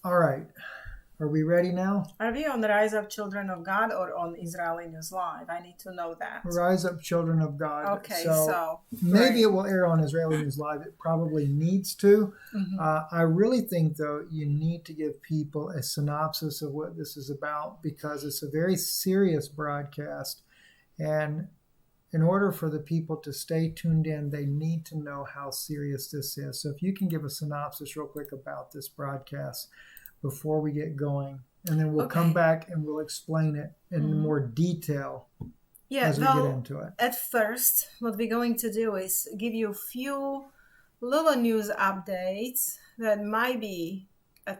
All right. Are we ready now? Are we on the Rise of Children of God or on Israeli News Live? I need to know that. Rise Up Children of God. Okay, So so maybe great. it will air on Israeli News Live. It probably needs to. Mhm. I really think, though, you need to give people a synopsis of what this is about because it's a very serious broadcast. And in order for the people to stay tuned in, they need to know how serious this is. So if you can give a synopsis real quick about this broadcast before we get going, and then we'll come Okay. back and we'll explain it in more detail Yeah, as we get well, into it. at first, what we're going to do is give you a few little news updates that might be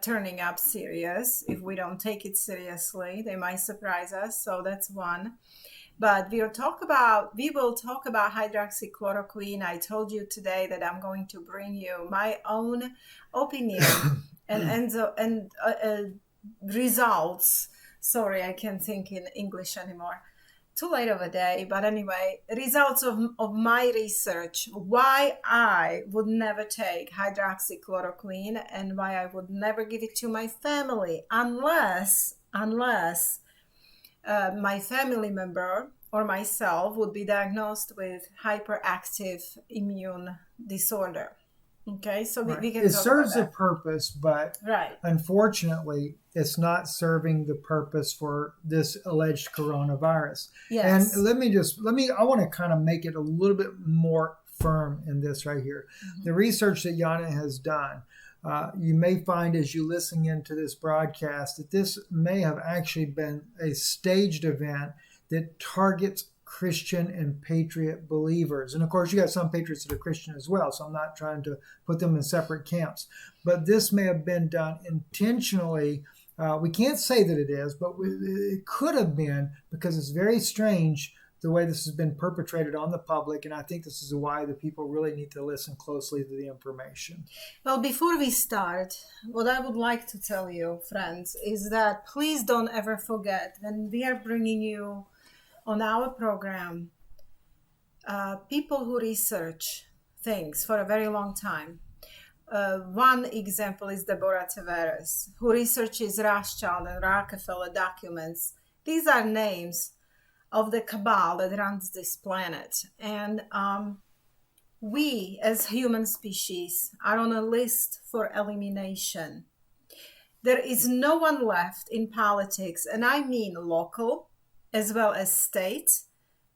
turning up serious. If we don't take it seriously, they might surprise us. So that's one. But we will talk about hydroxychloroquine. I told you today that I'm going to bring you my own opinion and results. Sorry, I can't think in English anymore. Too late of a day, but anyway, results of my research, why I would never take hydroxychloroquine and why I would never give it to my family unless my family member or myself would be diagnosed with hyperactive immune disorder. Okay, so Right. we can It talk about serves a that. purpose, but Right. unfortunately, it's not serving the purpose for this alleged coronavirus. And Yes. I want to kind of make it a little bit more firm in this right here. The research that Yana has done, you may find as you listen into this broadcast that this may have actually been a staged event that targets Christian and patriot believers. And of course, you got some patriots that are Christian as well, so I'm not trying to put them in separate camps. But this may have been done intentionally. We can't say that it is, but it could have been because it's very strange the way this has been perpetrated on the public. And I think this is why the people really need to listen closely to the information. Well, before we start, what I would like to tell you, friends, is that please don't ever forget when we are bringing you on our program people who research things for a very long time. One example is Deborah Tavares, who researches Rothschild and Rockefeller documents. These are names of the cabal that runs this planet. And we, as human species, are on a list for elimination. There is no one left in politics, and I mean local, as well as state,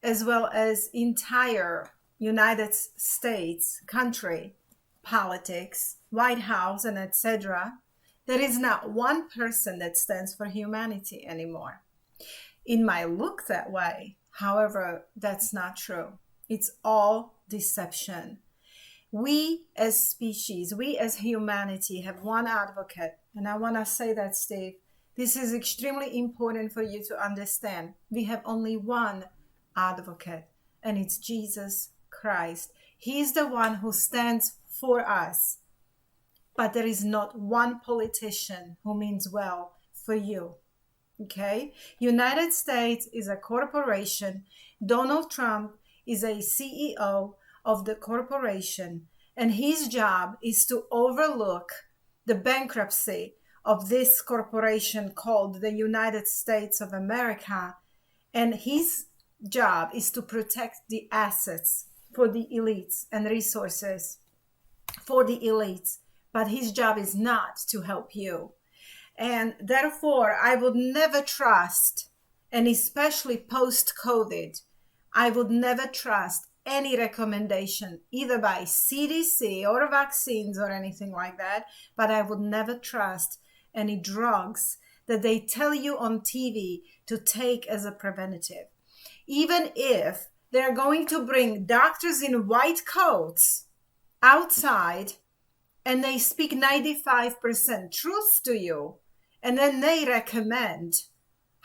as well as entire United States country politics, White House, and etc. There is not one person that stands for humanity anymore. It might look that way. However, that's not true. It's all deception. We as species, we as humanity have one advocate. And I want to say that, Steve, this is extremely important for you to understand. We have only one advocate, and it's Jesus Christ. He's the one who stands for us. But there is not one politician who means well for you. Okay? United States is a corporation. Donald Trump is a CEO of the corporation, and his job is to overlook the bankruptcy of this corporation called the United States of America. And his job is to protect the assets for the elites and resources for the elites. But his job is not to help you. And therefore, I would never trust, and especially post-COVID, I would never trust any recommendation either by CDC or vaccines or anything like that, but I would never trust any drugs that they tell you on TV to take as a preventative. Even if they're going to bring doctors in white coats outside and they speak 95% truth to you, and then they recommend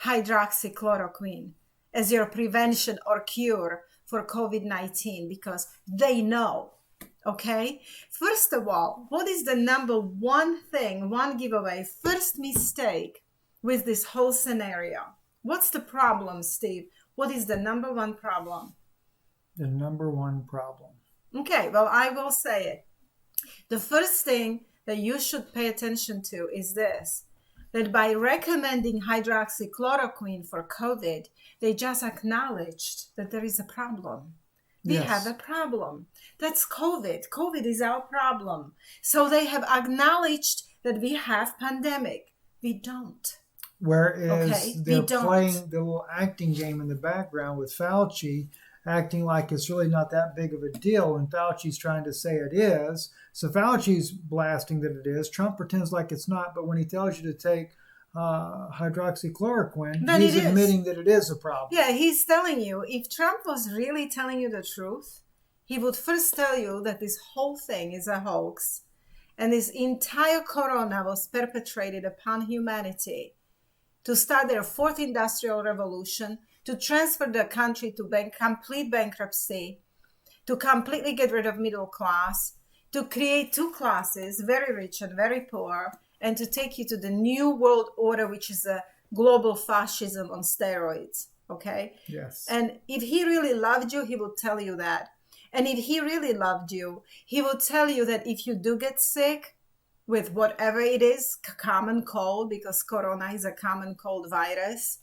hydroxychloroquine as your prevention or cure for COVID-19 because they know. Okay? First of all, what is the number one thing, one giveaway, first mistake with this whole scenario? What's the problem, Steve? What is the number one problem? The number one problem. Okay, well, I will say it. The first thing that you should pay attention to is this, that by recommending hydroxychloroquine for COVID, they just acknowledged that there is a problem. We have a problem. That's COVID. COVID is our problem. So they have acknowledged that we have pandemic. We don't. Whereas they're playing the little acting game in the background with Fauci, acting like it's really not that big of a deal, and Fauci's trying to say it is. So Fauci's blasting that it is. Trump pretends like it's not, but when he tells you to take hydroxychloroquine, then he's admitting that it is a problem. Yeah, he's telling you, if Trump was really telling you the truth, he would first tell you that this whole thing is a hoax, and this entire corona was perpetrated upon humanity to start their fourth industrial revolution, to transfer the country to complete bankruptcy, to completely get rid of middle class, to create two classes, very rich and very poor, and to take you to the new world order, which is a global fascism on steroids, okay? Yes. And if he really loved you, he will tell you that. And if he really loved you, he will tell you that if you do get sick with whatever it is, common cold, because corona is a common cold virus,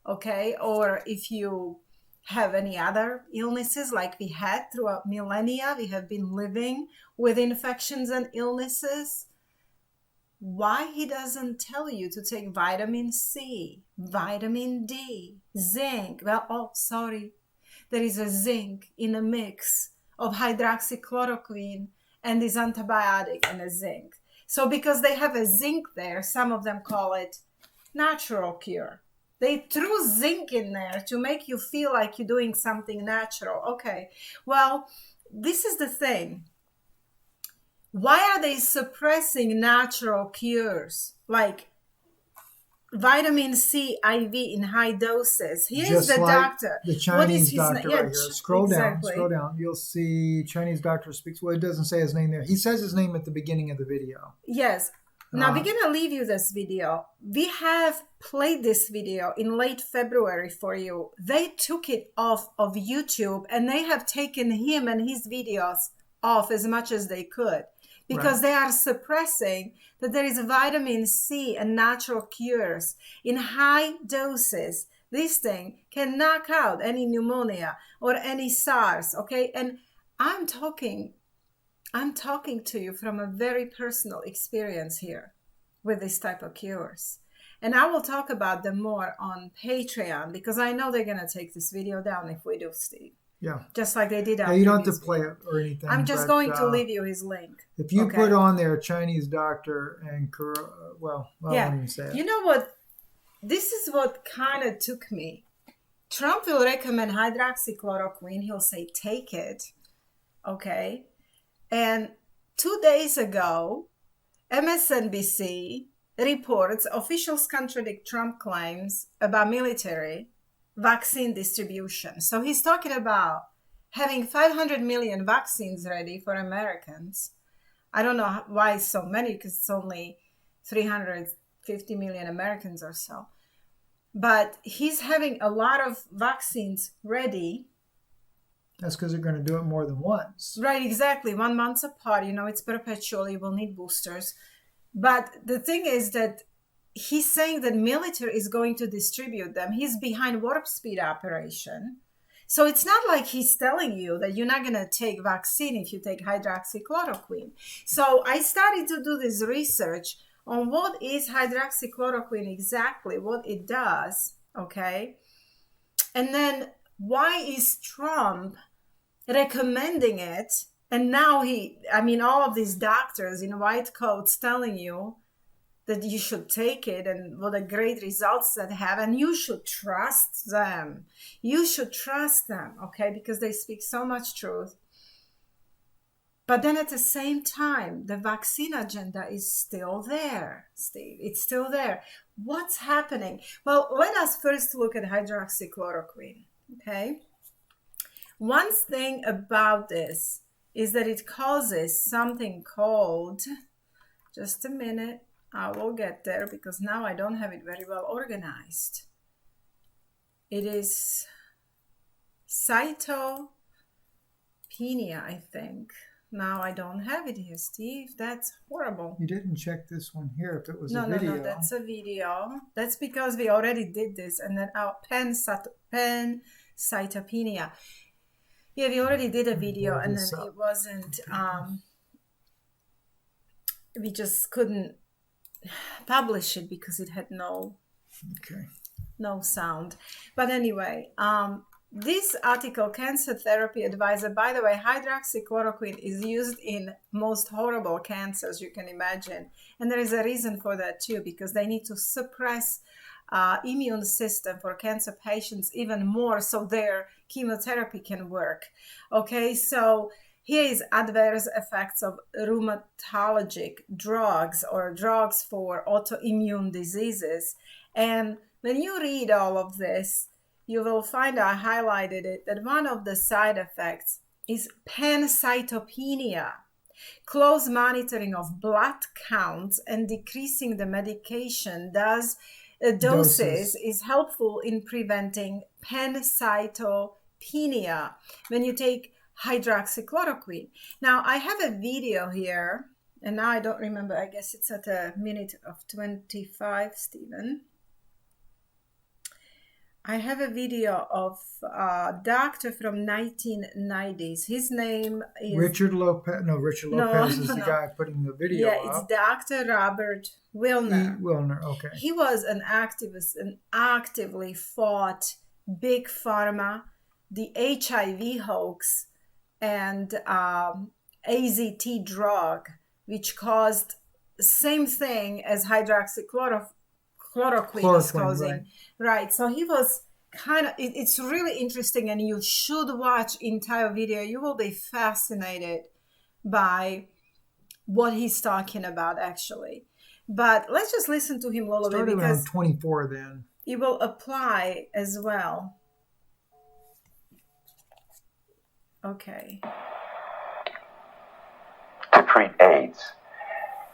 okay? Or if you have any other illnesses like we had throughout millennia, we have been living with infections and illnesses, why he doesn't tell you to take vitamin C, vitamin D, zinc? Well, there is a zinc in a mix of hydroxychloroquine and this antibiotic and a zinc. So because they have a zinc there, some of them call it natural cure. They threw zinc in there to make you feel like you're doing something natural. Okay, well, this is the thing. Why are they suppressing natural cures like vitamin C IV in high doses? Here's the doctor. The Chinese doctor right here. Scroll down. You'll see Chinese doctor speaks. Well, it doesn't say his name there. He says his name at the beginning of the video. Yes. Now we're going to leave you this video. We have played this video in late February for you. They took it off of YouTube and they have taken him and his videos off as much as they could. Because they are suppressing that there is vitamin C and natural cures in high doses. This thing can knock out any pneumonia or any SARS, okay? And I'm talking to you from a very personal experience here with this type of cures. And I will talk about them more on Patreon because I know they're going to take this video down if we do, Steve. Yeah. Just like they did. You don't have to play it or anything. I'm just going to leave you his link. If you put on there Chinese doctor and, I won't even say it. You know what? This is what kind of took me. Trump will recommend hydroxychloroquine. He'll say, take it. Okay. And 2 days ago, MSNBC reports officials contradict Trump claims about military vaccine distribution. So he's talking about having 500 million vaccines ready for Americans. I don't know why so many, because it's only 350 million Americans or so. But he's having a lot of vaccines ready. That's because they're going to do it more than once. Right, exactly. 1 month apart. It's perpetual. You will need boosters. But the thing is that he's saying that military is going to distribute them. He's behind warp speed operation. So it's not like he's telling you that you're not going to take vaccine if you take hydroxychloroquine. So I started to do this research on what is hydroxychloroquine exactly, what it does, okay? And then why is Trump recommending it? And now all of these doctors in white coats telling you that you should take it and what a great results that have, and you should trust them. You should trust them, okay? Because they speak so much truth. But then at the same time, the vaccine agenda is still there, Steve. It's still there. What's happening? Well, let us first look at hydroxychloroquine, okay? One thing about this is that it causes something called, just a minute, I will get there because now I don't have it very well organized. It is cytopenia, I think. Now I don't have it here, Steve. That's horrible. You didn't check this one here if it was No, a video. no, that's a video. That's because we already did this. And then our pancytopenia. Yeah, we already did a video, and then it wasn't, we just couldn't publish it because it had no sound. But anyway, this article, Cancer Therapy Advisor, by the way, hydroxychloroquine is used in most horrible cancers you can imagine. And there is a reason for that too, because they need to suppress immune system for cancer patients even more so their chemotherapy can work. Okay, so here is adverse effects of rheumatologic drugs or drugs for autoimmune diseases. And when you read all of this, you will find, I highlighted it, that one of the side effects is pancytopenia. Close monitoring of blood counts and decreasing the medication doses is helpful in preventing pancytopenia when you take hydroxychloroquine. Now, I have a video here, and now I don't remember, I guess it's at a minute of 25, Stephen. I have a video of a doctor from 1990s. His name is... Richard Lopez. No, Richard Lopez is the guy putting the video up. Yeah, it's Dr. Robert Wilner. Wilner, okay. He was an activist and actively fought Big Pharma, the HIV hoax, and AZT drug, which caused the same thing as hydroxychloroquine is causing. Right. So he was kind of, it's really interesting, and you should watch entire video. You will be fascinated by what he's talking about, actually. But let's just listen to him a little bit, because around 24 then. It will apply as well. Okay. To treat AIDS.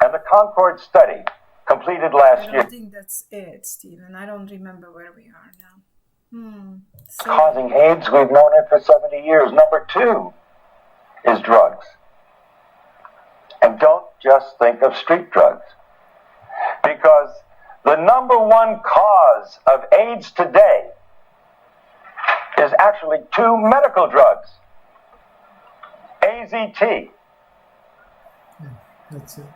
And the Concord study completed last year. I don't think that's it, Stephen. I don't remember where we are now. So, causing AIDS, we've known it for 70 years. Number 2 is drugs. And don't just think of street drugs. Because the number 1 cause of AIDS today is actually 2 medical drugs. AZT. That's it.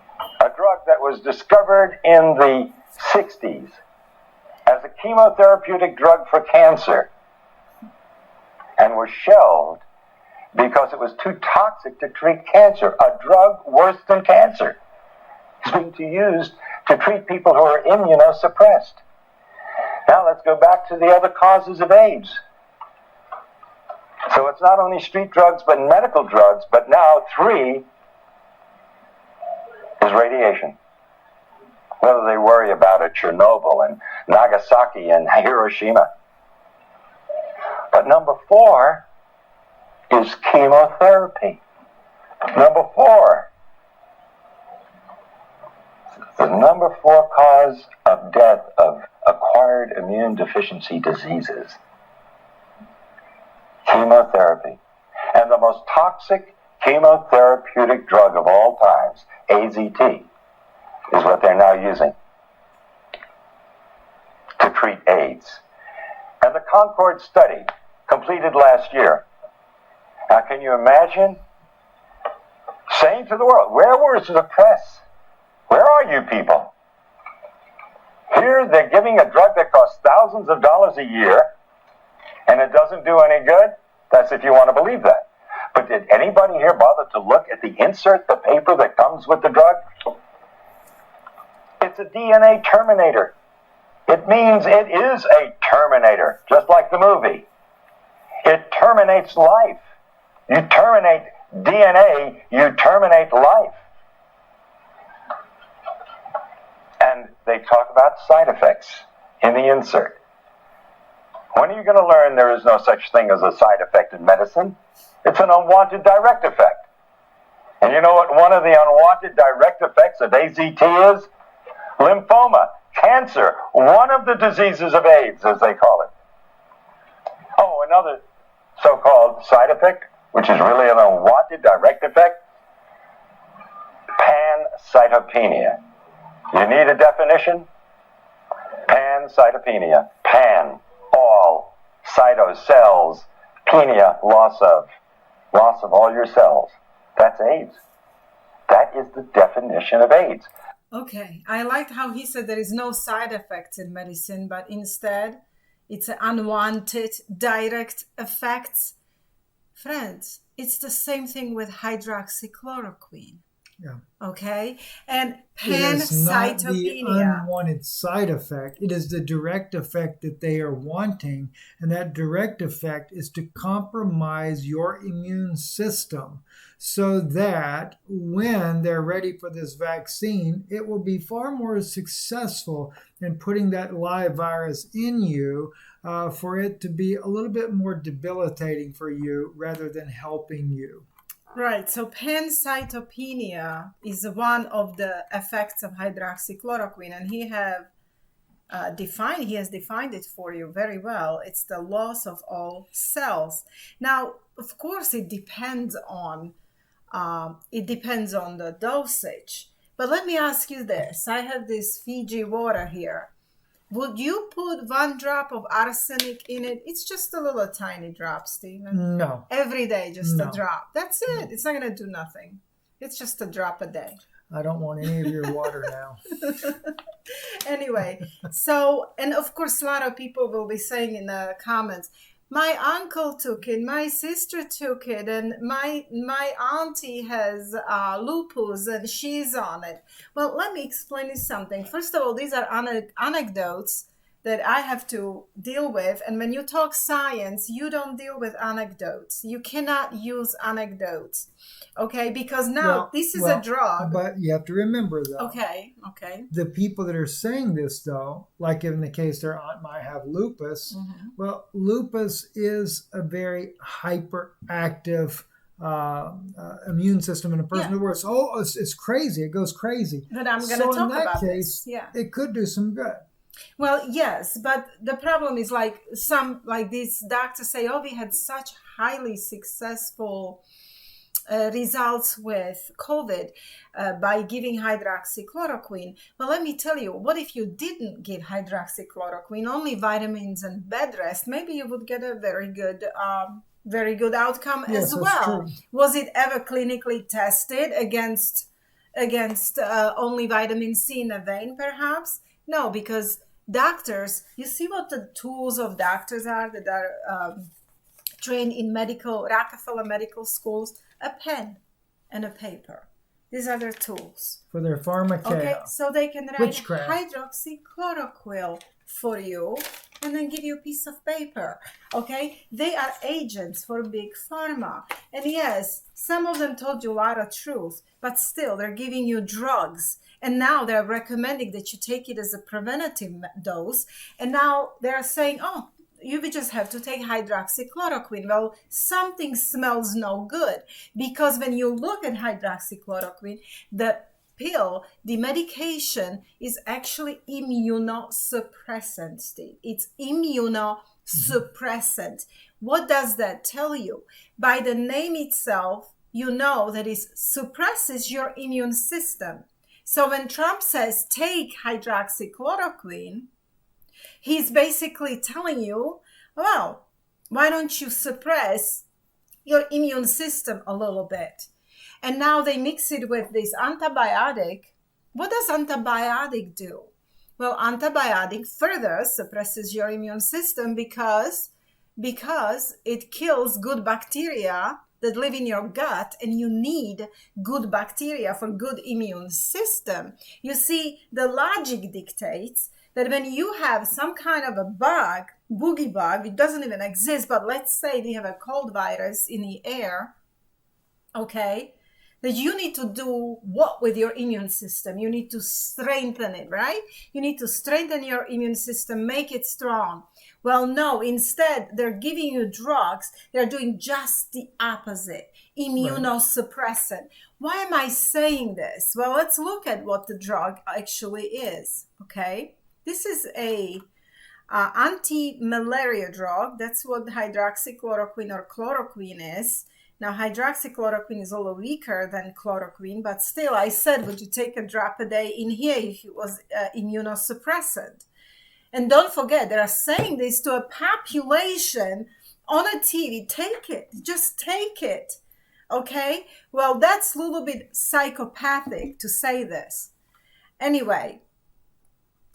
A drug that was discovered in the 60s as a chemotherapeutic drug for cancer and was shelved because it was too toxic to treat cancer. A drug worse than cancer is being used to treat people who are immunosuppressed. Now let's go back to the other causes of AIDS. So it's not only street drugs but medical drugs, but now 3 is radiation. Whether they worry about it, Chernobyl and Nagasaki and Hiroshima. But number 4 is chemotherapy. Number 4. The number 4 cause of death of acquired immune deficiency diseases. Chemotherapy. And the most toxic chemotherapeutic drug of all times, AZT, is what they're now using to treat AIDS. And the Concord study completed last year. Now, can you imagine saying to the world, where was the press? Where are you people? Here they're giving a drug that costs thousands of dollars a year, and it doesn't do any good? That's if you want to believe that. But did anybody here bother to look at the insert, the paper that comes with the drug? It's a DNA terminator. It means it is a terminator, just like the movie. It terminates life. You terminate DNA, you terminate life. And they talk about side effects in the insert. When are you going to learn there is no such thing as a side effect in medicine? It's an unwanted direct effect. And you know what one of the unwanted direct effects of AZT is? Lymphoma, cancer, one of the diseases of AIDS, as they call it. Oh, another so-called side effect, which is really an unwanted direct effect, pancytopenia. You need a definition? Pancytopenia. Pan, all, cyto, cells, penia, loss of all your cells. That's AIDS. That is the definition of AIDS. Okay, I liked how he said there is no side effects in medicine, but instead it's unwanted direct effects. Friends, it's the same thing with hydroxychloroquine. Yeah. Okay, and It is not the pancytopenia. unwanted side effect. It is the direct effect that they are wanting. And that direct effect is to compromise your immune system so that when they're ready for this vaccine, it will be far more successful in putting that live virus in you for it to be a little bit more debilitating for you rather than helping you. Right, so pancytopenia is one of the effects of hydroxychloroquine, and he has defined it for you very well. It's the loss of all cells. Now, of course, it depends on the dosage. But let me ask you this: I have this Fiji water here. Would you put 1 drop of arsenic in it? It's just a little tiny drop, Stephen. No. Every day, just No. a drop. That's it. It's not going to do nothing. It's just a drop a day. I don't want any of your water now. Anyway, so, and of course, a lot of people will be saying in the comments, my uncle took it, my sister took it, and my auntie has lupus and she's on it. Well, let me explain you something. First of all, these are anecdotes that I have to deal with. And when you talk science, you don't deal with anecdotes. You cannot use anecdotes, okay? Because now this is a drug. But you have to remember, though. Okay. The people that are saying this, though, like in the case their aunt might have lupus, well, lupus is a very hyperactive immune system in a person. Yeah. Where it's crazy. It goes crazy. But I'm going to talk in that about case, this. Yeah. it could do some good. Well, yes, but the problem is like these doctors say, oh, we had such highly successful results with COVID by giving hydroxychloroquine. Well, let me tell you, what if you didn't give hydroxychloroquine, only vitamins and bed rest? Maybe you would get a very good outcome Yes, as that's well. true. Was it ever clinically tested against only vitamin C in a vein, perhaps? No, because doctors, you see what the tools of doctors are that are trained in Rockefeller medical schools? A pen and a paper. These are their tools. For their pharmacare. Okay, so they can write Witchcraft. hydroxychloroquine for you and then give you a piece of paper. Okay, they are agents for big pharma. And yes, some of them told you a lot of truth, but still they're giving you drugs. And now they're recommending that you take it as a preventative dose. And now they're saying, oh, you just have to take hydroxychloroquine. Well, something smells no good, because when you look at hydroxychloroquine, the pill, the medication is actually immunosuppressant, Steve. It's immunosuppressant. What does that tell you? By the name itself, you know that it suppresses your immune system. So when Trump says take hydroxychloroquine, he's basically telling you, well, why don't you suppress your immune system a little bit? And now they mix it with this antibiotic. What does antibiotic do? Well, antibiotic further suppresses your immune system because it kills good bacteria that live in your gut, and you need good bacteria for good immune system. You see, the logic dictates that when you have some kind of a bug, boogie bug, it doesn't even exist, but let's say we have a cold virus in the air, okay, that you need to do what with your immune system? You need to strengthen it, right? You need to strengthen your immune system, make it strong. Well, no, instead, they're giving you drugs. They're doing just the opposite, immunosuppressant. Right. Why am I saying this? Well, let's look at what the drug actually is, okay? This is a anti-malaria drug. That's what hydroxychloroquine or chloroquine is. Now, hydroxychloroquine is a little weaker than chloroquine, but still, I said, would you take a drop a day in here if it was immunosuppressant? And don't forget, they are saying this to a population on a TV. Take it. Just take it. Okay? Well, that's a little bit psychopathic to say this. Anyway,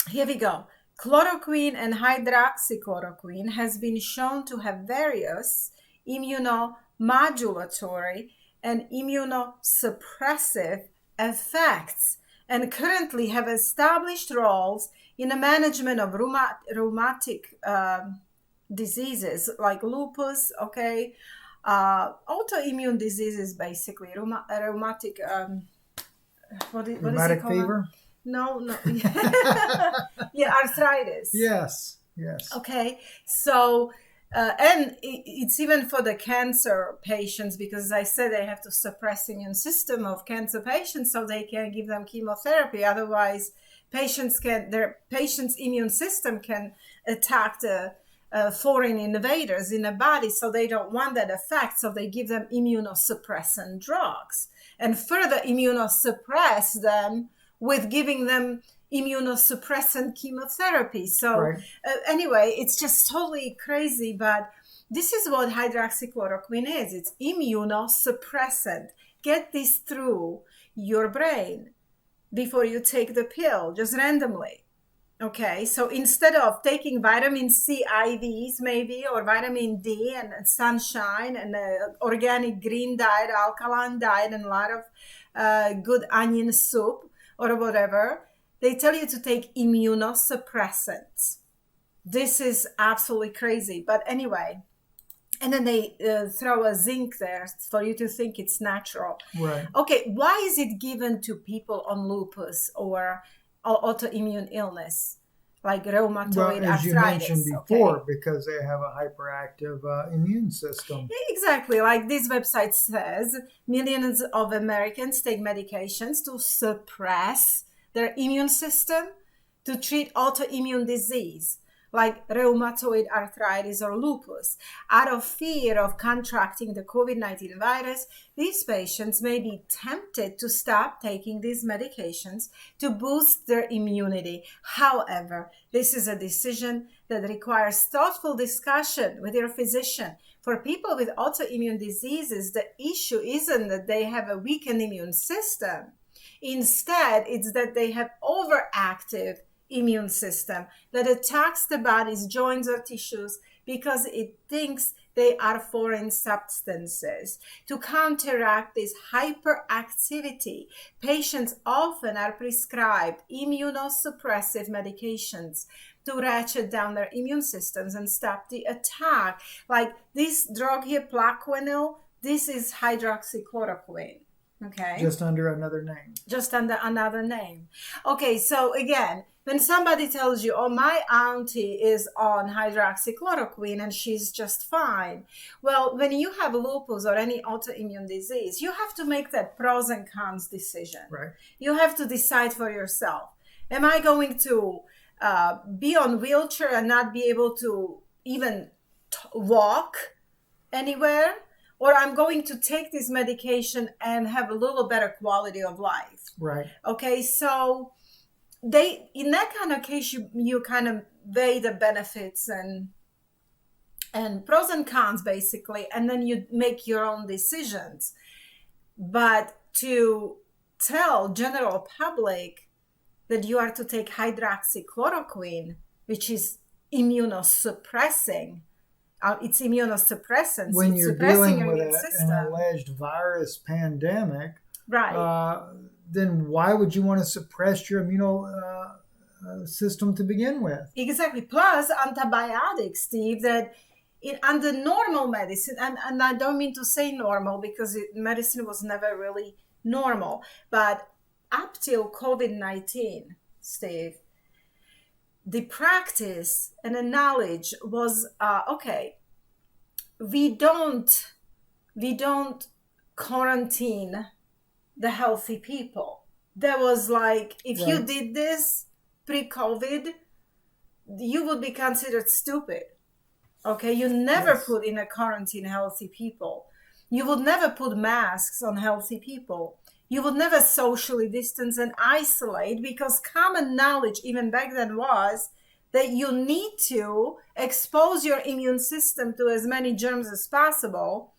here we go. Chloroquine and hydroxychloroquine has been shown to have various immunomodulatory and immunosuppressive effects, and currently have established roles in the management of rheumatic diseases like lupus, okay, autoimmune diseases, basically, rheumatic, what is it called? Fever? No. Yeah, arthritis. Yes. Okay, so and it's even for the cancer patients, because as I said, they have to suppress the immune system of cancer patients so they can give them chemotherapy. Otherwise, their patient's immune system can attack the foreign invaders in the body, so they don't want that effect, so they give them immunosuppressant drugs and further immunosuppress them with giving them immunosuppressant chemotherapy. So anyway, it's just totally crazy, but this is what hydroxychloroquine is. It's immunosuppressant. Get this through your brain before you take the pill, just randomly. Okay, so instead of taking vitamin C IVs maybe, or vitamin D and sunshine and organic green diet, alkaline diet, and a lot of good onion soup or whatever, they tell you to take immunosuppressants. This is absolutely crazy. But anyway, and then they throw a zinc there for you to think it's natural. Right. Okay, why is it given to people on lupus or autoimmune illness, like rheumatoid arthritis? As you mentioned before, because they have a hyperactive immune system. Yeah, exactly. Like this website says, millions of Americans take medications to suppress their immune system to treat autoimmune disease like rheumatoid arthritis or lupus. Out of fear of contracting the COVID-19 virus, these patients may be tempted to stop taking these medications to boost their immunity. However, this is a decision that requires thoughtful discussion with your physician. For people with autoimmune diseases, the issue isn't that they have a weakened immune system. Instead, it's that they have overactive immune system that attacks the body's joints or tissues because it thinks they are foreign substances. To counteract this hyperactivity, patients often are prescribed immunosuppressive medications to ratchet down their immune systems and stop the attack. Like this drug here, Plaquenil, this is hydroxychloroquine. Okay. Just under another name. Just under another name. Okay, so again, when somebody tells you, oh, my auntie is on hydroxychloroquine and she's just fine. Well, when you have lupus or any autoimmune disease, you have to make that pros and cons decision. Right. You have to decide for yourself. Am I going to be on wheelchair and not be able to even walk anywhere? Or I'm going to take this medication and have a little better quality of life. Right. Okay, so in that kind of case, you kind of weigh the benefits and pros and cons, basically, and then you make your own decisions. But to tell general public that you are to take hydroxychloroquine, which is immunosuppressing, it's immunosuppressant. When it's you're dealing with an alleged virus pandemic, right? Then why would you want to suppress your immune system to begin with? Exactly. Plus antibiotics, Steve, that under normal medicine, and I don't mean to say normal because medicine was never really normal, but up till COVID-19, Steve, the practice and the knowledge was, okay, we don't quarantine the healthy people. There was like, if you did this pre-COVID, you would be considered stupid. Okay, you never put in a quarantine healthy people. You would never put masks on healthy people. You would never socially distance and isolate, because common knowledge even back then was that you need to expose your immune system to as many germs as possible.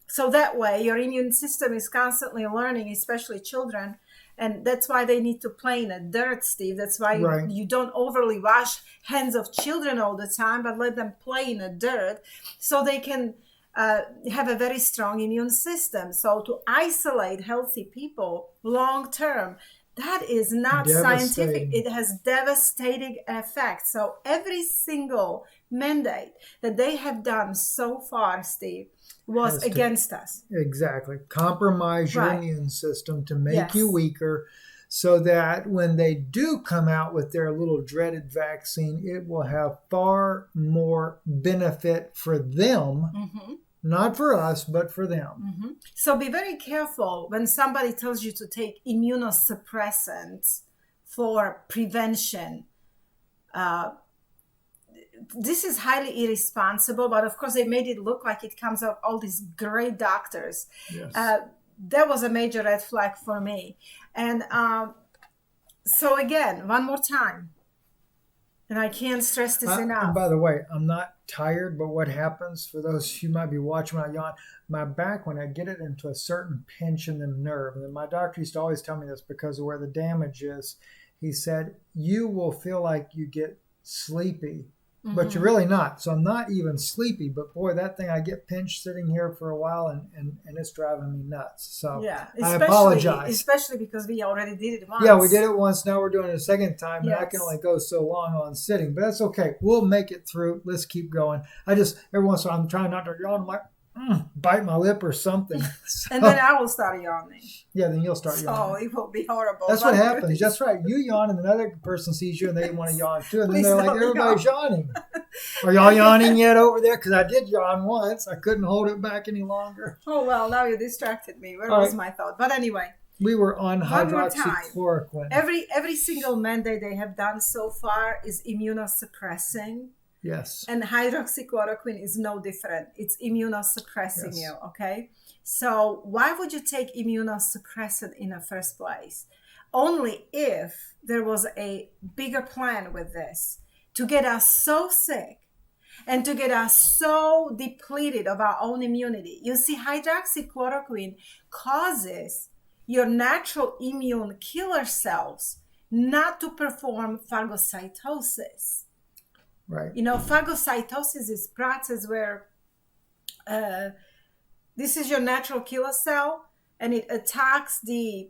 So that way your immune system is constantly learning, especially children. And that's why they need to play in the dirt, Steve. That's why Right. you don't overly wash hands of children all the time, but let them play in the dirt so they can have a very strong immune system. So to isolate healthy people long term, that is not scientific. Devastating. It has devastating effects. So every single mandate that they have done so far, Steve, was Has to- against us. Exactly. Compromise your Right. immune system to make Yes. you weaker, so that when they do come out with their little dreaded vaccine, it will have far more benefit for them, Mhm. not for us, but for them. So be very careful when somebody tells you to take immunosuppressants for prevention. This is highly irresponsible, but of course they made it look like it comes out all these great doctors. Yes. That was a major red flag for me. And so again, one more time, and I can't stress this And enough. by the way, I'm not tired, but what happens for those who might be watching when I yawn, my back, when I get it into a certain pinch in the nerve, and my doctor used to always tell me this because of where the damage is, he said, you will feel like you get sleepy, but you're really not. So I'm not even sleepy, but boy, that thing, I get pinched sitting here for a while, and it's driving me nuts. So Yeah, I apologize. especially because we already did it once. Yeah, we did it once. Now we're doing it a second time, and I Yes. can only go so long on sitting, but that's okay. We'll make it through. Let's keep going. I just, every once in a while, I'm trying not to yawn. I'm like, bite my lip or something. So, And then I will start yawning. yeah, then you'll start So yawning. it will be horrible. That's what But- happens. That's right. You yawn, and another person sees you, and they want to yawn too. And then Please they're like, don't everybody's yawning. Are y'all yawning yet over there? Because I did yawn once. I couldn't hold it back any longer. Oh, well, now you distracted me. Where All was right. my thought? But anyway, We were on One more time. hydroxychloroquine. every single mandate they have done so far is immunosuppressing. Yes. And hydroxychloroquine is no different. It's immunosuppressing Yes. you, okay? So why would you take immunosuppressant in the first place? Only if there was a bigger plan with this to get us so sick and to get us so depleted of our own immunity. You see, hydroxychloroquine causes your natural immune killer cells not to perform phagocytosis. Right. You know, phagocytosis is process where this is your natural killer cell, and it attacks the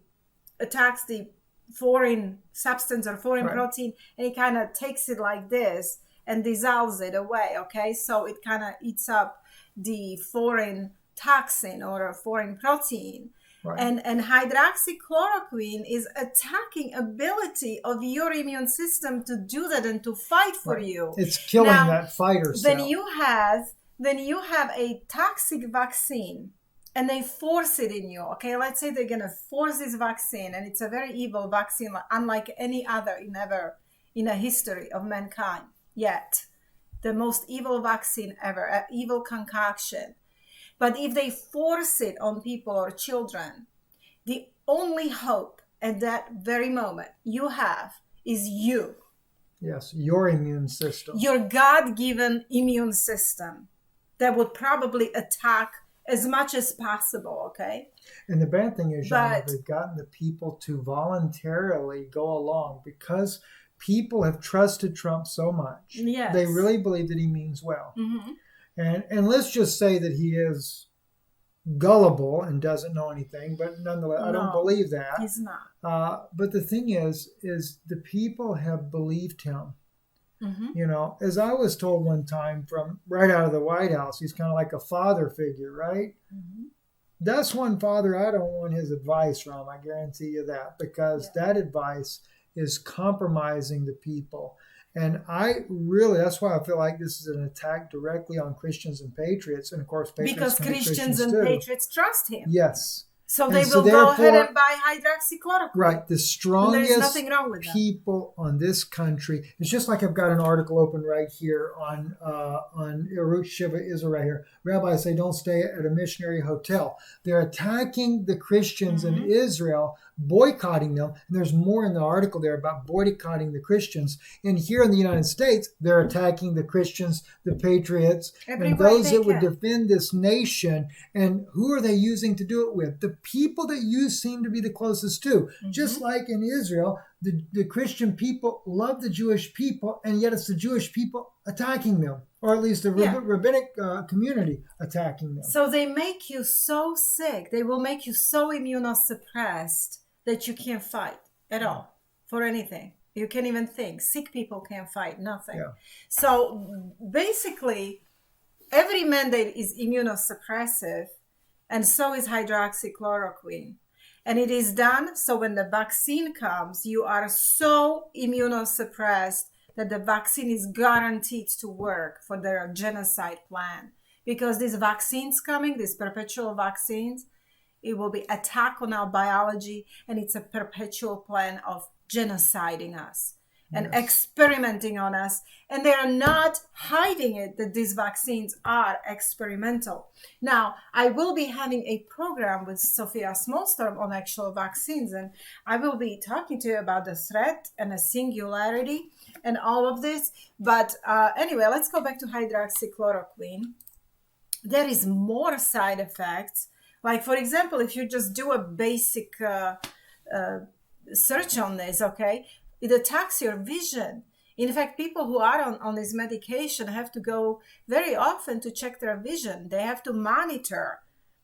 foreign substance or foreign Right. protein, and it kind of takes it like this and dissolves it away. Okay, so it kind of eats up the foreign toxin or a foreign protein. Right. And hydroxychloroquine is attacking ability of your immune system to do that and to fight for Right. you. It's killing Now, that fighter cell. When you have a toxic vaccine and they force it in you, okay, let's say they're gonna force this vaccine, and it's a very evil vaccine, unlike any other in the history of mankind yet. The most evil vaccine ever, an evil concoction. But if they force it on people or children, the only hope at that very moment you have is you, Yes, your immune system. your God-given immune system that would probably attack as much as possible, okay? And the bad thing is, Jana, But- they've gotten the people to voluntarily go along because people have trusted Trump so much. Yes. They really believe that he means well. Mm-hmm. And let's just say that he is gullible and doesn't know anything, but nonetheless, I don't No. believe that. He's not. But the thing is the people have believed him. Mm-hmm. You know, as I was told one time from right out of the White House, he's kind of like a father figure, right? Mm-hmm. That's one father I don't want his advice from. I guarantee you that, because that advice is compromising the people. And that's why I feel like this is an attack directly on Christians and patriots. And of course, patriots Because can be Christians and too. patriots trust him. Yes. So And they so will go ahead therefore- and buy hydroxychloroquine. Right. The strongest nothing wrong with that. people on this country. It's just like I've got an article open right here on Arut Shiva Israel right here. Rabbis say don't stay at a missionary hotel. They're attacking the Christians in Israel, boycotting them. And there's more in the article there about boycotting the Christians. And here in the United States, they're attacking the Christians, the patriots, and Everybody those they that would can. defend this nation. And who are they using to do it with? The people that you seem to be the closest to. Just like in Israel, the Christian people love the Jewish people, and yet it's the Jewish people attacking them, or at least the Yeah. rabbinic community attacking them. So they make you so sick. They will make you so immunosuppressed that you can't fight at all for anything. You can't even think. Sick people can't fight, nothing. Yeah. So basically, every mandate is immunosuppressive, and so is hydroxychloroquine. And it is done so when the vaccine comes, you are so immunosuppressed that the vaccine is guaranteed to work for their genocide plan. Because these vaccines coming, these perpetual vaccines, it will be attack on our biology, and it's a perpetual plan of genociding us and experimenting on us. And they are not hiding it that these vaccines are experimental. Now, I will be having a program with Sophia Smolstorm on actual vaccines, and I will be talking to you about the threat and the singularity and all of this. But anyway, let's go back to hydroxychloroquine. There is more side effects. Like, for example, if you just do a basic search on this, okay, it attacks your vision. In fact, people who are on this medication have to go very often to check their vision. They have to monitor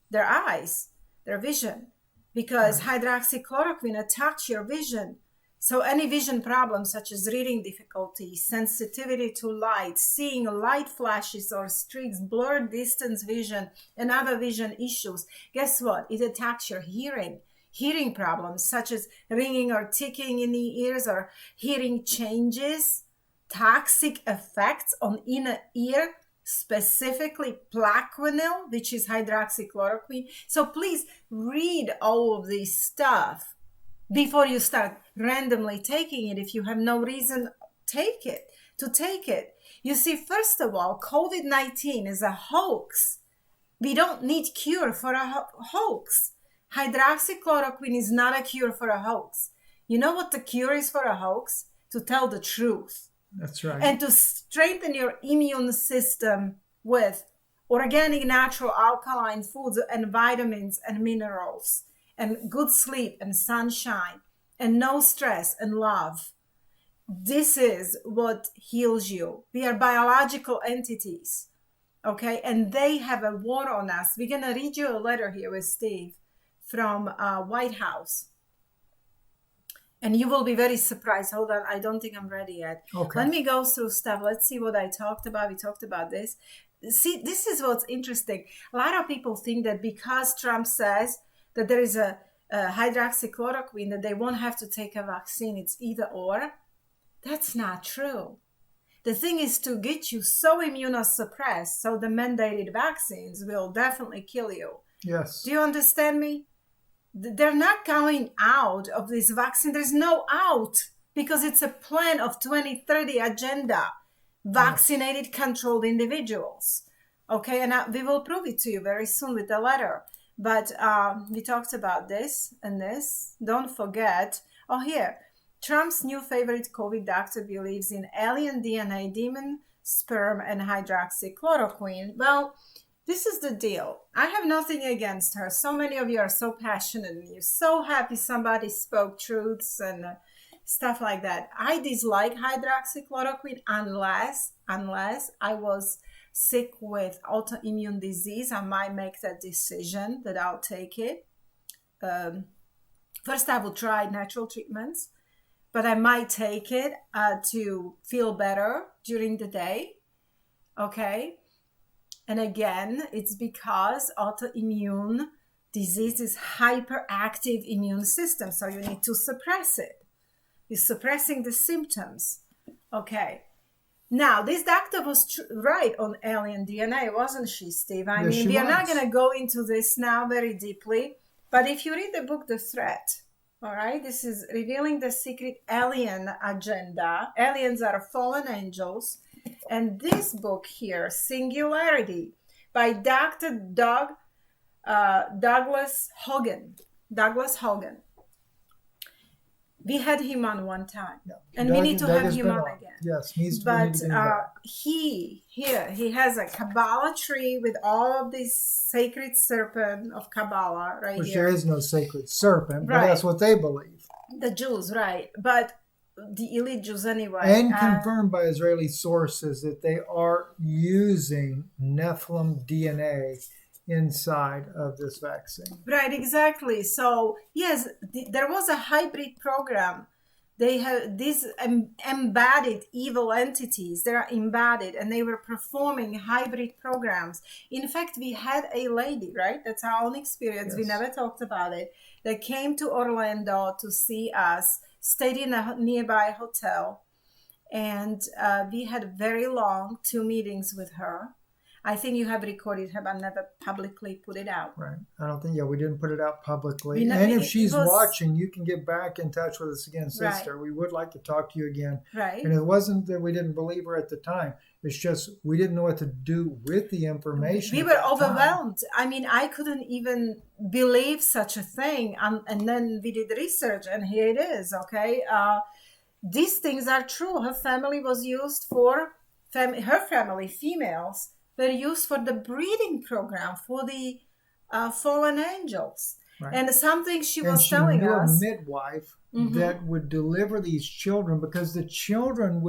their eyes, their vision, because hydroxychloroquine attacks your vision. So any vision problems such as reading difficulty, sensitivity to light, seeing light flashes or streaks, blurred distance vision, and other vision issues, guess what? It attacks your hearing. Hearing problems such as ringing or ticking in the ears or hearing changes, toxic effects on inner ear, specifically Plaquenil, which is hydroxychloroquine. So please read all of this stuff before you start randomly taking it. If you have no reason to take it. You see, first of all, COVID-19 is a hoax. We don't need cure for a hoax. Hydroxychloroquine is not a cure for a hoax. You know what the cure is for a hoax? To tell the truth. That's right. And to strengthen your immune system with organic, natural, alkaline foods and vitamins and minerals and good sleep and sunshine and no stress and love. This is what heals you. We are biological entities, okay? And they have a war on us. We're going to read you a letter here with Steve from White House. And you will be very surprised. Hold on, I don't think I'm ready yet. Okay. Let me go through stuff. Let's see what I talked about. We talked about this. See, this is what's interesting. A lot of people think that because Trump says that there is a hydroxychloroquine, that they won't have to take a vaccine. It's either or. That's not true. The thing is to get you so immunosuppressed, so the mandated vaccines will definitely kill you. Yes. Do you understand me? They're not going out of this vaccine. There's no out because it's a plan of 2030 agenda. Vaccinated, controlled individuals. Okay, and we will prove it to you very soon with the letter. But we talked about this and this. Don't forget. Oh, here. Trump's new favorite COVID doctor believes in alien DNA, demon sperm, and hydroxychloroquine. Well, this is the deal. I have nothing against her. So many of you are so passionate and you're so happy somebody spoke truths and stuff like that. I dislike hydroxychloroquine unless I was sick with autoimmune disease. I might make that decision that I'll take it. First, I will try natural treatments, but I might take it to feel better during the day. Okay. And again, it's because autoimmune disease is hyperactive immune system. So you need to suppress it. You're suppressing the symptoms. Okay. Now, this doctor was right on alien DNA, wasn't she, Steve? I mean, we are not going to go into this now very deeply. But if you read the book, The Threat, all right, this is revealing the secret alien agenda. Aliens are fallen angels. And this book here, Singularity, by Dr. Douglas Hogan. Douglas Hogan. We had him on one time, and we need to have him on again. Yes, he's. But he has a Kabbalah tree with all of this sacred serpent of Kabbalah right Which here. there is no sacred serpent, but Right. that's what they believe. The Jews, right? But the elite Jews anyway. And confirmed by Israeli sources that they are using Nephilim DNA inside of this vaccine. Right, exactly. So yes, there was a hybrid program. They have these embodied evil entities. They are embodied, and they were performing hybrid programs. In fact, we had a lady, right? That's our own experience. We Yes. never talked about it. That came to Orlando to see us, stayed in a nearby hotel, and we had very long 2 meetings with her. I think you have recorded her, but never publicly put it out. Right. I don't think, we didn't put it out publicly. We know- And if it she's was- watching, you can get back in touch with us again, Right. sister. We would like to talk to you again. Right. And it wasn't that we didn't believe her at the time. It's just we didn't know what to do with the information. We at were that time. overwhelmed. I mean, I couldn't even believe such a thing. And then we did research, and here it is. Okay, these things are true. Her family was used for her family, females, were used for the breeding program for the fallen angels. Right. And something she And was she telling knew us. a midwife Mhm. that would deliver these children, because the children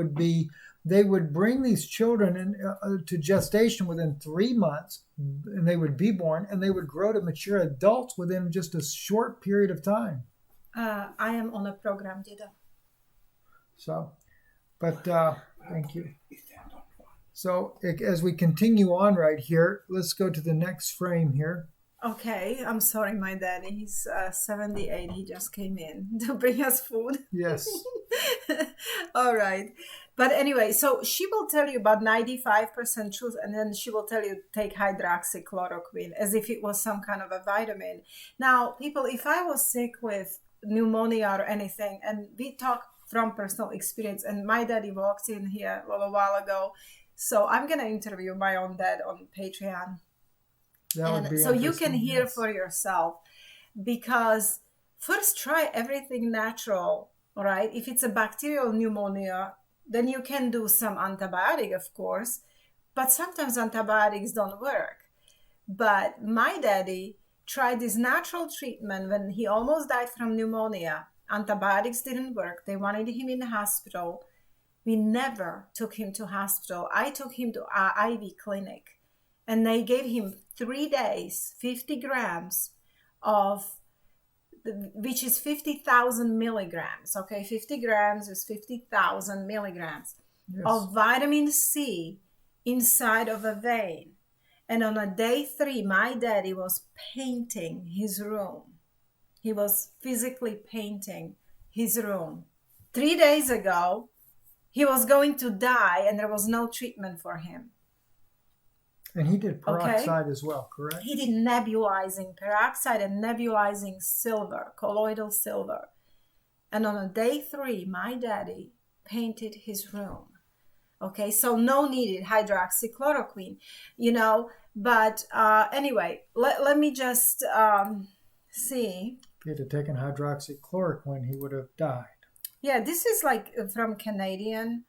they would bring these children to gestation within 3 months, and they would be born, and they would grow to mature adults within just a short period of time. I am on a program, Dida. So, but thank you. So as we continue on right here, let's go to the next frame here. Okay, I'm sorry, my daddy. He's 78. He just came in to bring us food. Yes. All right. But anyway, so she will tell you about 95% truth, and then she will tell you take hydroxychloroquine as if it was some kind of a vitamin. Now, people, if I was sick with pneumonia or anything, and we talk from personal experience, and my daddy walked in here a little while ago, so I'm going to interview my own dad on Patreon. That would be So you can interesting, hear yes. for yourself, because first try everything natural, all right? If it's a bacterial pneumonia, then you can do some antibiotic, of course, but sometimes antibiotics don't work. But my daddy tried this natural treatment when he almost died from pneumonia. Antibiotics didn't work. They wanted him in the hospital. We never took him to hospital. I took him to our IV clinic, and they gave him 3 days, 50 grams of, which is 50,000 milligrams. Okay, 50 grams is 50,000 milligrams Yes. of vitamin C inside of a vein. And on a day 3, my daddy was painting his room. He was physically painting his room. 3 days ago, he was going to die, and there was no treatment for him. And he did peroxide as well, correct? He did nebulizing peroxide and nebulizing silver, colloidal silver. And on a day 3, my daddy painted his room. Okay, so no needed hydroxychloroquine, but anyway, let me just see. If he had taken hydroxychloroquine, he would have died. Yeah, this is like from Canadian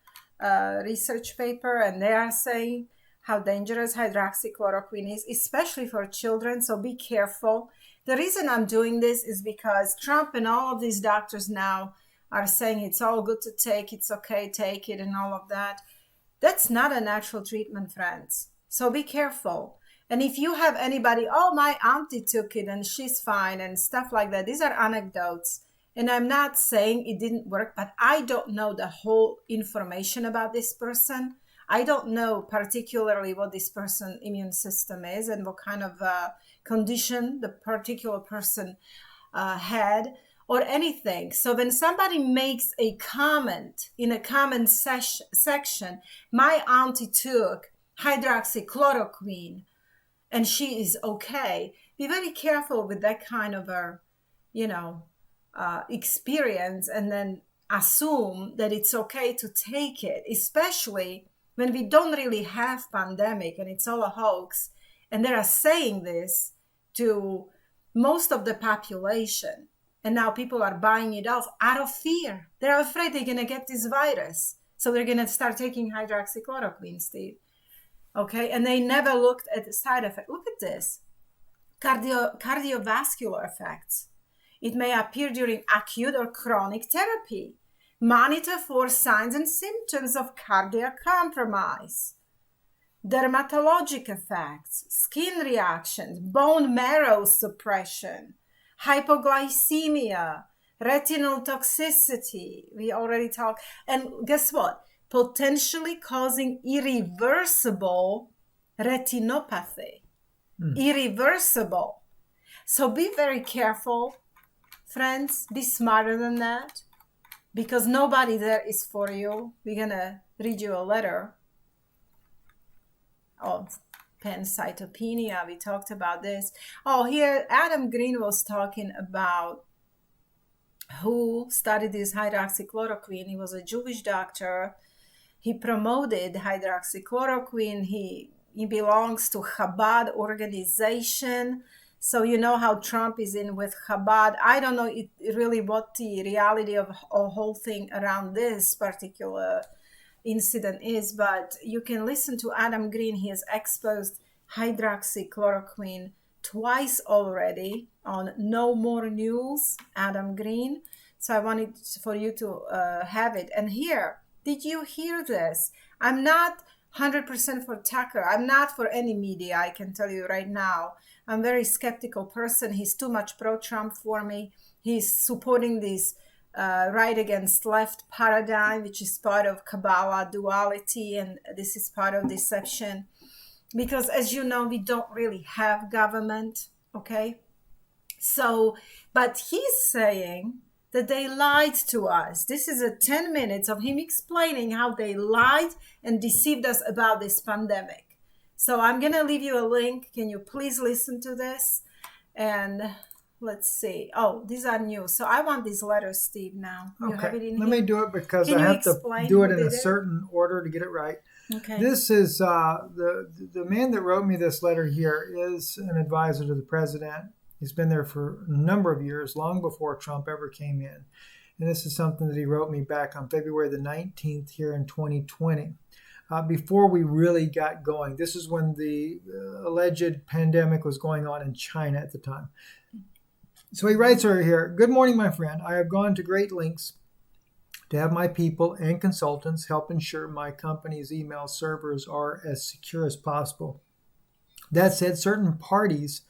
research paper, and they are saying how dangerous hydroxychloroquine is, especially for children, so be careful. The reason I'm doing this is because Trump and all of these doctors now are saying it's all good to take, it's okay, take it, and all of that. That's not a natural treatment, friends. So be careful. And if you have anybody, oh, my auntie took it and she's fine and stuff like that, these are anecdotes. And I'm not saying it didn't work, but I don't know the whole information about this person. I don't know particularly what this person's immune system is and what kind of condition the particular person had or anything. So when somebody makes a comment in a comment section, my auntie took hydroxychloroquine and she is okay. Be very careful with that kind of a, experience, and then assume that it's okay to take it, especially when we don't really have pandemic and it's all a hoax. And they are saying this to most of the population. And now people are buying it off out of fear. They're afraid they're going to get this virus. So they're going to start taking hydroxychloroquine, Steve. Okay. And they never looked at the side effect. Look at this. Cardiovascular effects. It may appear during acute or chronic therapy. Monitor for signs and symptoms of cardiac compromise. Dermatologic effects, skin reactions, bone marrow suppression, hypoglycemia, retinal toxicity. We already talked. And guess what? Potentially causing irreversible retinopathy. Irreversible. So be very careful, friends. Be smarter than that, because nobody there is for you. We're going to read you a letter of pancytopenia. We talked about this. Oh, here Adam Green was talking about who studied this hydroxychloroquine. He was a Jewish doctor. He promoted hydroxychloroquine. He belongs to Chabad organization. So you know how Trump is in with Chabad. I don't know really what the reality of a whole thing around this particular incident is, but you can listen to Adam Green. He has exposed hydroxychloroquine twice already on No More News, Adam Green. So I wanted for you to have it. And here, did you hear this? I'm not 100% for Tucker. I'm not for any media, I can tell you right now. I'm a very skeptical person. He's too much pro-Trump for me. He's supporting this right against left paradigm, which is part of Kabbalah duality, and this is part of deception. Because as you know, we don't really have government, okay? So, but he's saying that they lied to us. This is a 10 minutes of him explaining how they lied and deceived us about this pandemic. So I'm going to leave you a link. Can you please listen to this? And let's see. Oh, these are new. So I want these letters, Steve, now. You have it in Let here? me do it because Can I you have to explain do it who in a did it? certain order to get it right. Okay. This is the man that wrote me this letter here is an advisor to the president. He's been there for a number of years, long before Trump ever came in. And this is something that he wrote me back on February the 19th here in 2020. Before we really got going. This is when the alleged pandemic was going on in China at the time. So he writes her here, "Good morning, my friend. I have gone to great lengths to have my people and consultants help ensure my company's email servers are as secure as possible. That said, certain parties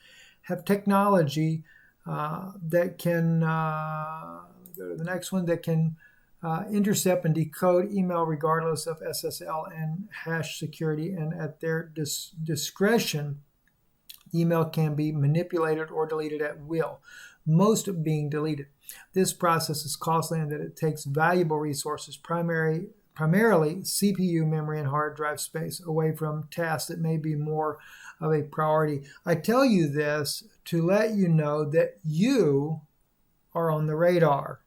have technology that can, go to the next one, that can intercept and decode email regardless of SSL and hash security, and at their discretion, email can be manipulated or deleted at will, most being deleted. This process is costly in that it takes valuable resources, primarily CPU, memory, and hard drive space, away from tasks that may be more of a priority. I tell you this to let you know that you are on the radar."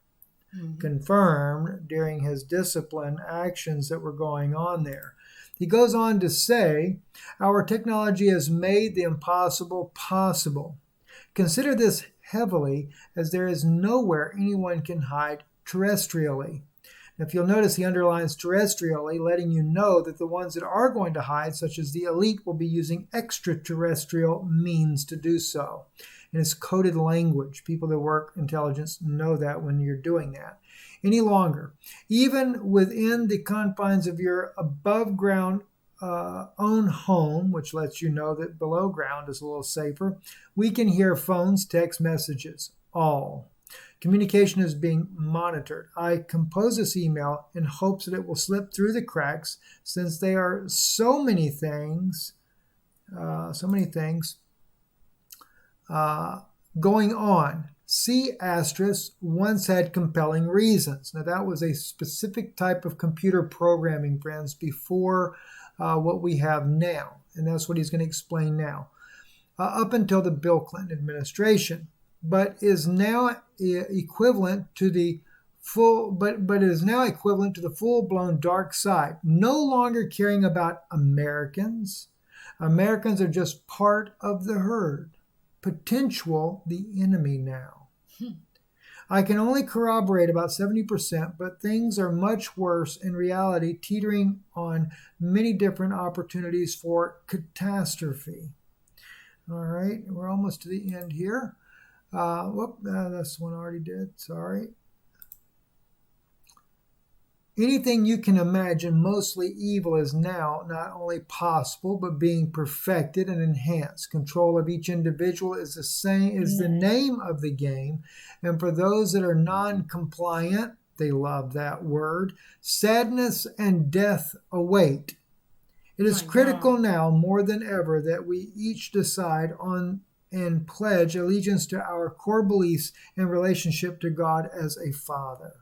Confirmed during his discipline actions that were going on there. He goes on to say, "Our technology has made the impossible possible. Consider this heavily, as there is nowhere anyone can hide terrestrially." If you'll notice, he underlines terrestrially, letting you know that the ones that are going to hide, such as the elite, will be using extraterrestrial means to do so. And it's coded language. People that work intelligence know that when you're doing that. Any longer, even within the confines of your above ground own home, which lets you know that below ground is a little safer, we can hear phones, text messages, all. Communication is being monitored. I compose this email in hopes that it will slip through the cracks, since there are so many things going on. C** once had compelling reasons. Now that was a specific type of computer programming, friends, before what we have now. And that's what he's going to explain now. up until the Bill Clinton administration, but is now equivalent to the full-blown dark side, no longer caring about Americans. Americans are just part of the herd, potential the enemy now. I can only corroborate about 70%, but things are much worse in reality, teetering on many different opportunities for catastrophe. All right, we're almost to the end here. That's the one I already did. Sorry. Anything you can imagine, mostly evil, is now not only possible, but being perfected and enhanced. Control of each individual is the name of the game. And for those that are non-compliant, they love that word, sadness and death await. It is critical now more than ever that we each decide on and pledge allegiance to our core beliefs and relationship to God as a Father.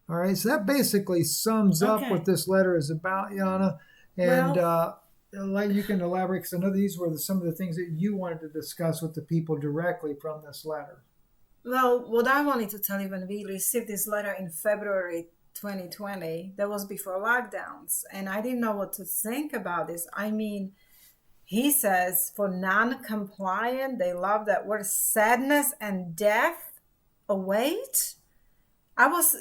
All right, so that basically sums up what this letter is about, Yana. And you can elaborate, because I know these were some of the things that you wanted to discuss with the people directly from this letter. Well, what I wanted to tell you, when we received this letter in February 2020, that was before lockdowns, and I didn't know what to think about this. I mean, he says for non-compliant, they love that word, sadness and death await. I was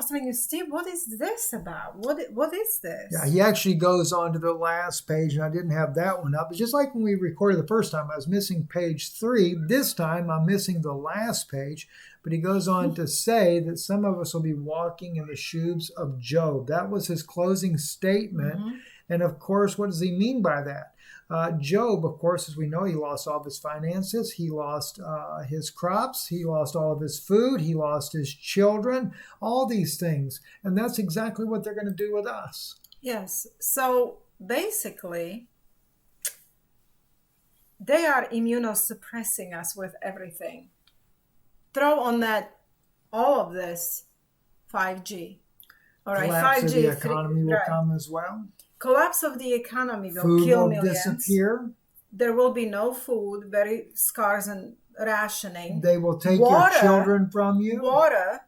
telling you, Steve, what is this about? What is this? Yeah, he actually goes on to the last page, and I didn't have that one up. It's just like when we recorded the first time, I was missing page 3. This time I'm missing the last page, but he goes on to say that some of us will be walking in the shoes of Job. That was his closing statement. Mm-hmm. And of course, what does he mean by that? Job, of course, as we know, he lost all of his finances. He lost his crops. He lost all of his food. He lost his children, all these things. And that's exactly what they're going to do with us. Yes. So basically, they are immunosuppressing us with everything. Throw on that, all of this, 5G. All right, Collapse 5G. Of the economy will come as well. Collapse of the economy will food kill will millions. Disappear. There will be no food, very scarce and rationing. They will take your children from you. Water,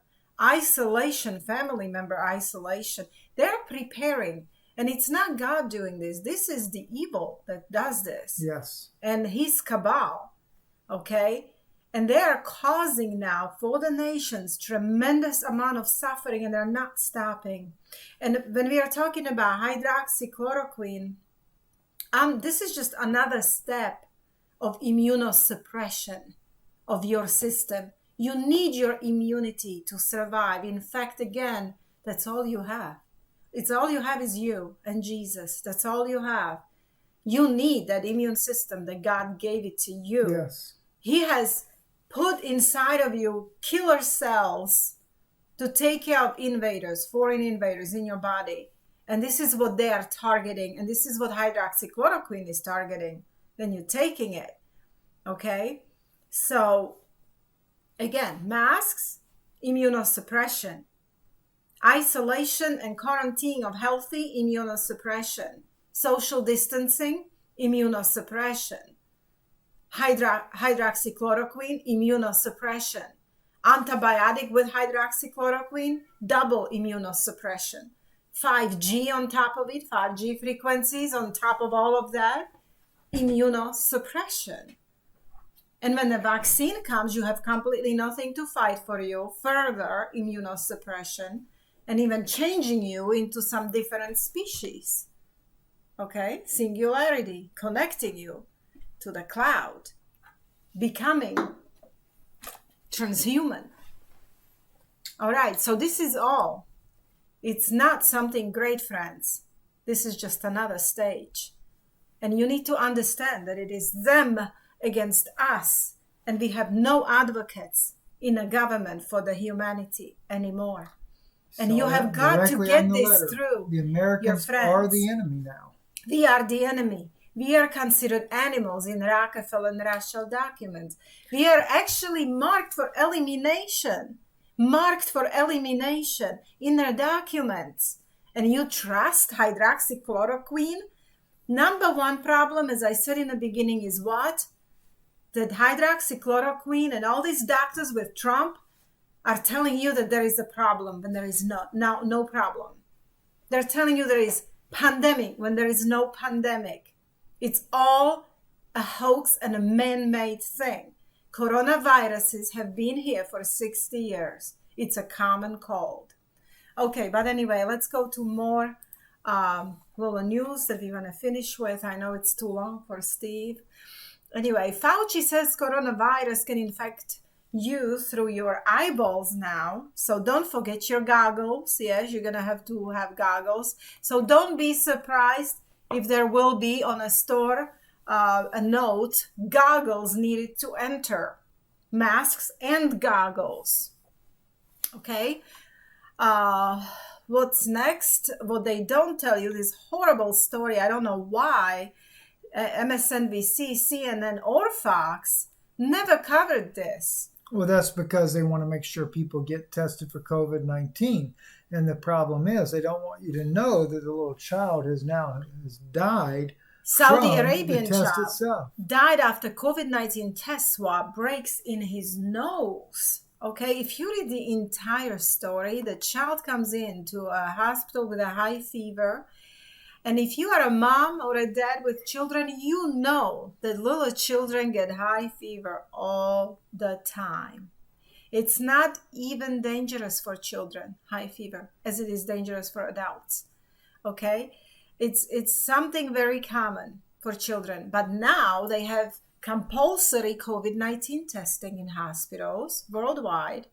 isolation, family member isolation. They're preparing. And it's not God doing this. This is the evil that does this. Yes. And his cabal. Okay? And they are causing now for the nations tremendous amount of suffering, and they're not stopping. And when we are talking about hydroxychloroquine, this is just another step of immunosuppression of your system. You need your immunity to survive. In fact, again, that's all you have. It's all you have is you and Jesus. That's all you have. You need that immune system that God gave it to you. Yes. He has put inside of you killer cells to take care of invaders, foreign invaders in your body. And this is what they are targeting. And this is what hydroxychloroquine is targeting. Then you're taking it. Okay? So, again, masks, immunosuppression. Isolation and quarantine of healthy, immunosuppression. Social distancing, immunosuppression. Hydroxychloroquine, immunosuppression. Antibiotic with hydroxychloroquine, double immunosuppression. 5G on top of it, 5G frequencies on top of all of that, immunosuppression. And when the vaccine comes, you have completely nothing to fight for you, further immunosuppression, and even changing you into some different species. Okay? Singularity, connecting you to the cloud, becoming transhuman. All right, so this is all. It's not something great, friends. This is just another stage. And you need to understand that it is them against us, and we have no advocates in a government for the humanity anymore. And you have got to get this through. The Americans are the enemy now. We are the enemy. We are considered animals in Rockefeller and Rothschild documents. We are actually marked for elimination. Marked for elimination in their documents. And you trust hydroxychloroquine? Number one problem, as I said in the beginning, is what? that hydroxychloroquine and all these doctors with Trump are telling you that there is a problem when there is no problem. They're telling you there is pandemic when there is no pandemic. It's all a hoax and a man-made thing. Coronaviruses have been here for 60 years. It's a common cold. Okay, but anyway, let's go to more little news that we're going to finish with. I know it's too long for Steve. Anyway, Fauci says coronavirus can infect you through your eyeballs now. So don't forget your goggles. Yes, you're going to have goggles. So don't be surprised if there will be on a store a note, goggles needed to enter. Masks and goggles. Okay. What's next? What they don't tell you, this horrible story. I don't know why MSNBC, CNN, or Fox never covered this. Well, that's because they want to make sure people get tested for COVID-19. And the problem is they don't want you to know that the little child has died. Saudi Arabian the test child itself. died after COVID-19 test swab breaks in his nose. Okay, if you read the entire story, the child comes into a hospital with a high fever. And if you are a mom or a dad with children, you know that little children get high fever all the time. It's not even dangerous for children, high fever, as it is dangerous for adults. Okay? It's something very common for children. But now they have compulsory COVID-19 testing in hospitals worldwide.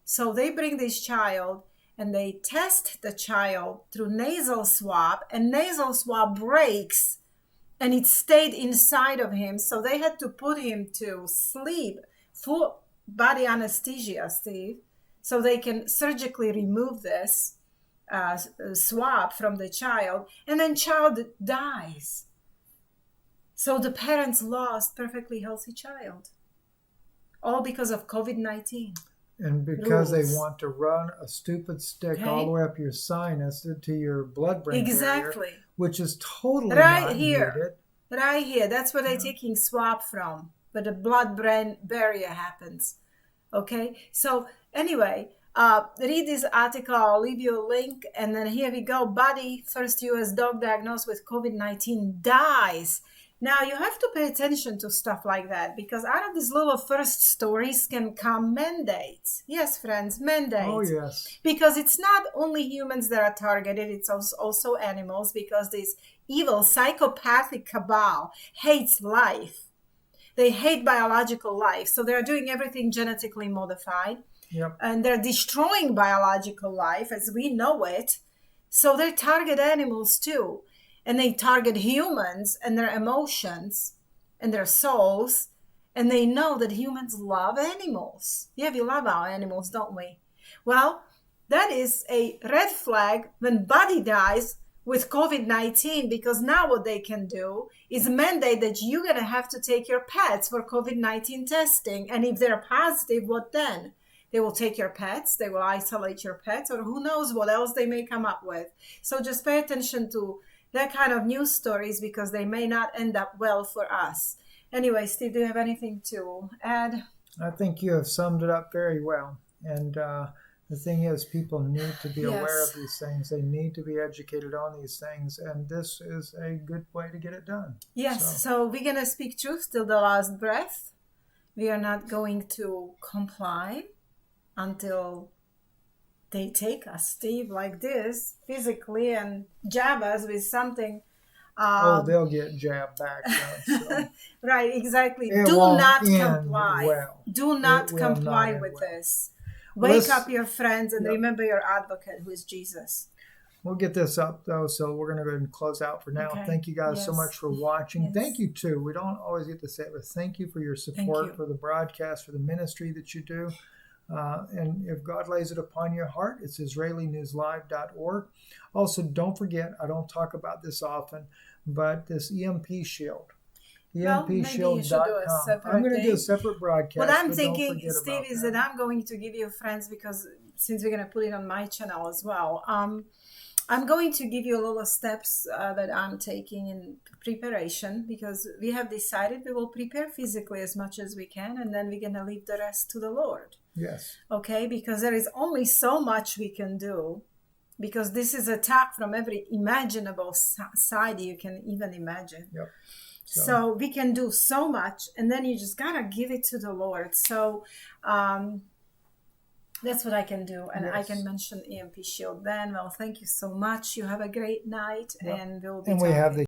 So they bring this child and they test the child through nasal swab, and nasal swab breaks and it stayed inside of him. So they had to put him to sleep, full body anesthesia, Steve, so they can surgically remove this swab from the child, and then child dies. So the parents lost perfectly healthy child, all because of COVID-19. And because rules. They want to run a stupid stick all the way up your sinus to your blood-brain Exactly. barrier, which is totally Right not here. needed. Right here. That's where they're taking swab from, where the blood-brain barrier happens. Okay? So anyway, read this article. I'll leave you a link. And then here we go. Buddy, first U.S. dog diagnosed with COVID-19 dies. Now, you have to pay attention to stuff like that, because out of these little first stories can come mandates. Yes, friends, mandates. Oh, yes. Because it's not only humans that are targeted, it's also animals, because this evil psychopathic cabal hates life. They hate biological life. So they're doing everything genetically modified. Yep. And they're destroying biological life as we know it. So they target animals too. And they target humans and their emotions and their souls. And they know that humans love animals. Yeah, we love our animals, don't we? Well, that is a red flag when Buddy dies with COVID-19, because now what they can do is mandate that you're going to have to take your pets for COVID-19 testing. And if they're positive, what then? They will take your pets, they will isolate your pets, or who knows what else they may come up with. So just pay attention to that kind of news stories, because they may not end up well for us. Anyway, Steve, do you have anything to add? I think you have summed it up very well. And the thing is, people need to be aware of these things. They need to be educated on these things. And this is a good way to get it done. Yes, so we're going to speak truth till the last breath. We are not going to comply until they take us, Steve, like this, physically, and jab us with something. They'll get jabbed back. So. Right, exactly. It Do won't not end comply. well. Do not It will comply not with end well. this. Wake up your friends and Yep. remember your advocate, who is Jesus. We'll get this up, though, so we're going to go ahead and close out for now. Okay. Thank you guys so Yes. much for watching. Yes. Thank you, too. We don't always get to say it, but thank you for your support, you. for the broadcast, for the ministry that you do. And if God lays it upon your heart, it's IsraeliNewsLive.org. Also, don't forget, I don't talk about this often, but this EMP Shield. Well, maybe you should do a EMPShield.com. separate I'm going to do a thing. separate broadcast. What I'm but thinking, don't forget Steve, about is that I'm going to give you friends, because since we're going to put it on my channel as well, I'm going to give you a little steps that I'm taking in preparation, because we have decided we will prepare physically as much as we can, and then we're going to leave the rest to the Lord. Yes. Okay, because there is only so much we can do, because this is attack from every imaginable side you can even imagine. Yep. So we can do so much, and then you just gotta give it to the Lord. So that's what I can do, and I can mention EMP Shield then. Well, thank you so much. You have a great night, and we'll be and we have the